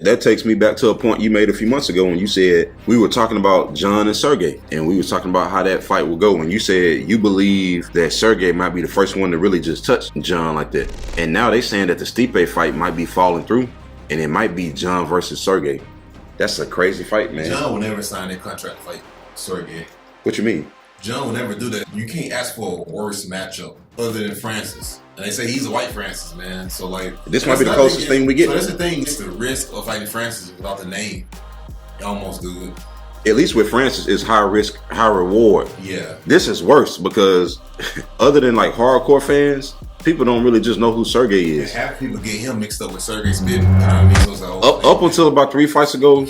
That takes me back to a point you made a few months ago when you said we were talking about Jon and Sergey, and we were talking about how that fight will go. When you said you believe that Sergey might be the first one to really just touch Jon like that. And now they saying that the Stipe fight might be falling through, and it might be Jon versus Sergey. That's a crazy fight, man. Jon will never sign that contract to fight Sergey. What you mean? Jon will never do that. You can't ask for a worse matchup other than Francis. And they say he's a white Francis, man. So, like... This might be the closest thing we get. So, that's the thing. It's the risk of fighting Francis without the name. Almost good. At least with Francis, it's high risk, high reward. Yeah. This is worse because other than, like, hardcore fans, people don't really just know who Sergey is. And half people get him mixed up with Sergey Spivak. You know what I mean? So it's like, up until about 3 fights ago,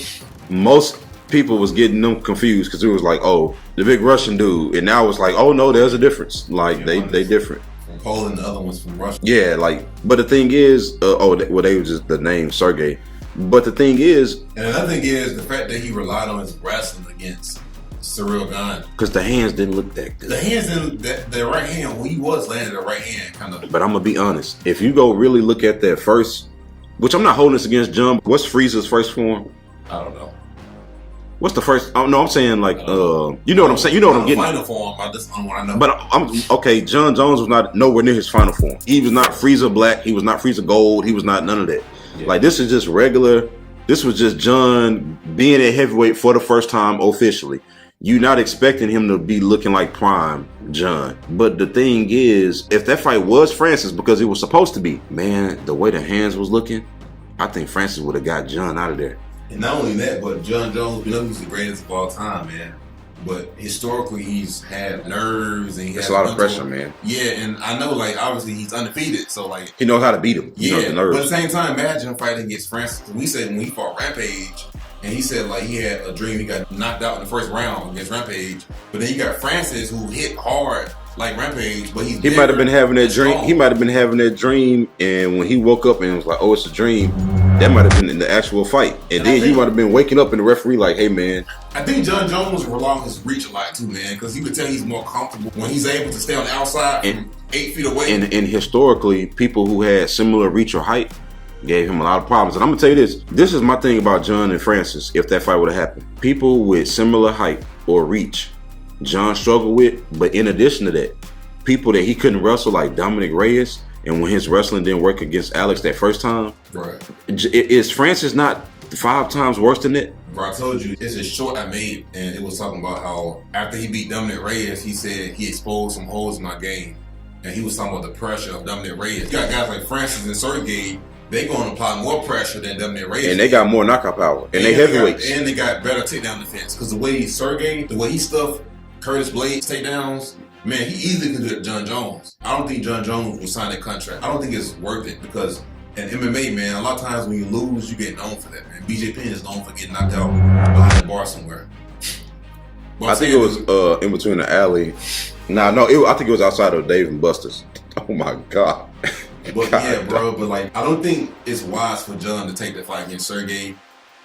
most people was getting them confused because it was like, oh, the big Russian dude, and now it's like, oh no, there's a difference. Like they different. From Poland, the other one's from Russia. Yeah, like, but the thing is, they were just the name Sergey. But the thing is, and another thing is the fact that he relied on his wrestling against Cyril Gane. Because the hands didn't look that good. The hands didn't, the right hand, when he was landing the right hand, kind of. But I'm gonna be honest, if you go really look at that first, which I'm not holding this against Jon. What's Frieza's first form? I don't know. What's the first? Oh no, I'm saying like, you know what I'm saying. You know what I'm getting. Final form. I just don't want to know. But I'm okay. Jon Jones was not nowhere near his final form. He was not Frieza Black. He was not Frieza Gold. He was not none of that. Yeah. Like this is just regular. This was just Jon being at heavyweight for the first time officially. You're not expecting him to be looking like prime Jon. But the thing is, if that fight was Francis, because it was supposed to be, man, the way the hands was looking, I think Francis would have got Jon out of there. And not only that, but Jon Jones, we know he's the greatest of all time, man. But historically, he's had nerves and it's a lot of pressure, man. Yeah, and I know, like, obviously he's undefeated, so like he knows how to beat him. He knows the nerves. But at the same time, imagine fighting against Francis. We said when he fought Rampage, and he said like he had a dream he got knocked out in the first round against Rampage. But then you got Francis who hit hard like Rampage, but he might have been having that dream. He might have been having that dream, and when he woke up and was like, "Oh, it's a dream," that might have been in the actual fight, and then he might have been waking up and the referee like, "Hey, man." I think Jon Jones rely on his reach a lot too, man, because you could tell he's more comfortable when he's able to stay on the outside from 8 feet away. And historically, people who had similar reach or height gave him a lot of problems. And I'm gonna tell you this: this is my thing about Jon and Francis. If that fight would have happened, people with similar height or reach, Jon struggled with. But in addition to that, people that he couldn't wrestle like Dominic Reyes, and when his wrestling didn't work against Alex that first time, right? Is Francis not 5 times worse than that? Bro, I told you, it's a short I made, and it was talking about how after he beat Dominic Reyes, he said he exposed some holes in my game, and he was talking about the pressure of Dominic Reyes. You got guys like Francis and Sergey. They gonna apply more pressure than Dominic Reyes. And they got more knockout power. And they heavyweights. And they got better takedown defense. Because the way Sergey, the way he stuffed Curtis Blades takedowns, man, he easily could do Jon Jones. I don't think Jon Jones will sign that contract. I don't think it's worth it because in MMA, man, a lot of times when you lose, you get known for that, man. BJ Penn is known for getting knocked out behind the bar somewhere. I think it was in between the alley. I think it was outside of Dave and Buster's. Oh my God. But yeah, bro, but like, I don't think it's wise for Jon to take the fight against Sergey.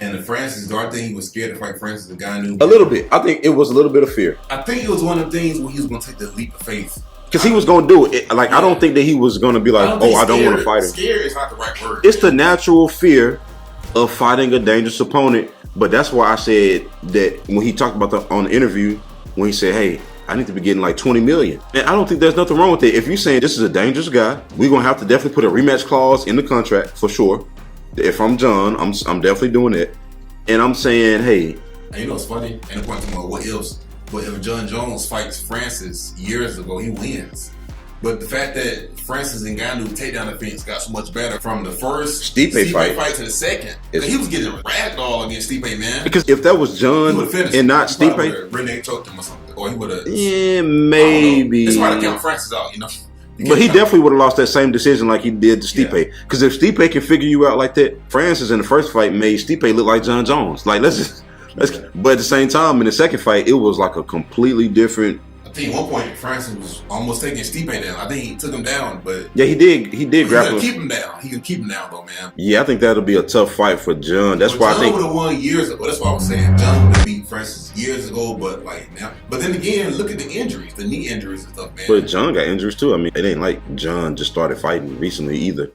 And the Francis, do I think he was scared to fight Francis, the guy knew? A little bit. I think it was a little bit of fear. I think it was one of the things where he was going to take the leap of faith. Because he was going to do it. Like, I don't think that he was going to be like, I don't want to fight him. Scared is not the right word. It's the natural fear of fighting a dangerous opponent. But that's why I said that when he talked about on the interview, when he said, hey, I need to be getting like 20 million. And I don't think there's nothing wrong with it. If you're saying this is a dangerous guy, we're going to have to definitely put a rematch clause in the contract for sure. If I'm Jon, I'm definitely doing it. And I'm saying, hey. And you know what's funny? And the point about what else? But if Jon Jones fights Francis years ago, he wins. But the fact that Francis and Ngannou takedown defense got so much better from the first Stipe fight to the second, he was getting ragdoll against Stipe, man. Because if that was Jon and not Stipe, Renee choked him or something, or he would have. Yeah, maybe. That's why I count Francis out, you know. But he definitely would have lost that same decision like he did to Stipe. Because if Stipe can figure you out like that, Francis in the first fight made Stipe look like Jon Jones. Like let's. But at the same time, in the second fight, it was like a completely different. I think at one point Francis was almost taking Stipe down. I think he took him down, but yeah, he did grapple. He could keep him down. He could keep him down, though, man. Yeah, I think that'll be a tough fight for Jon. That's why Jon I think would have won years ago. That's why I was saying Jon would have beat Francis years ago, but like now. But then again, look at the injuries, the knee injuries and stuff, man. But Jon got injuries too. I mean, it ain't like Jon just started fighting recently either.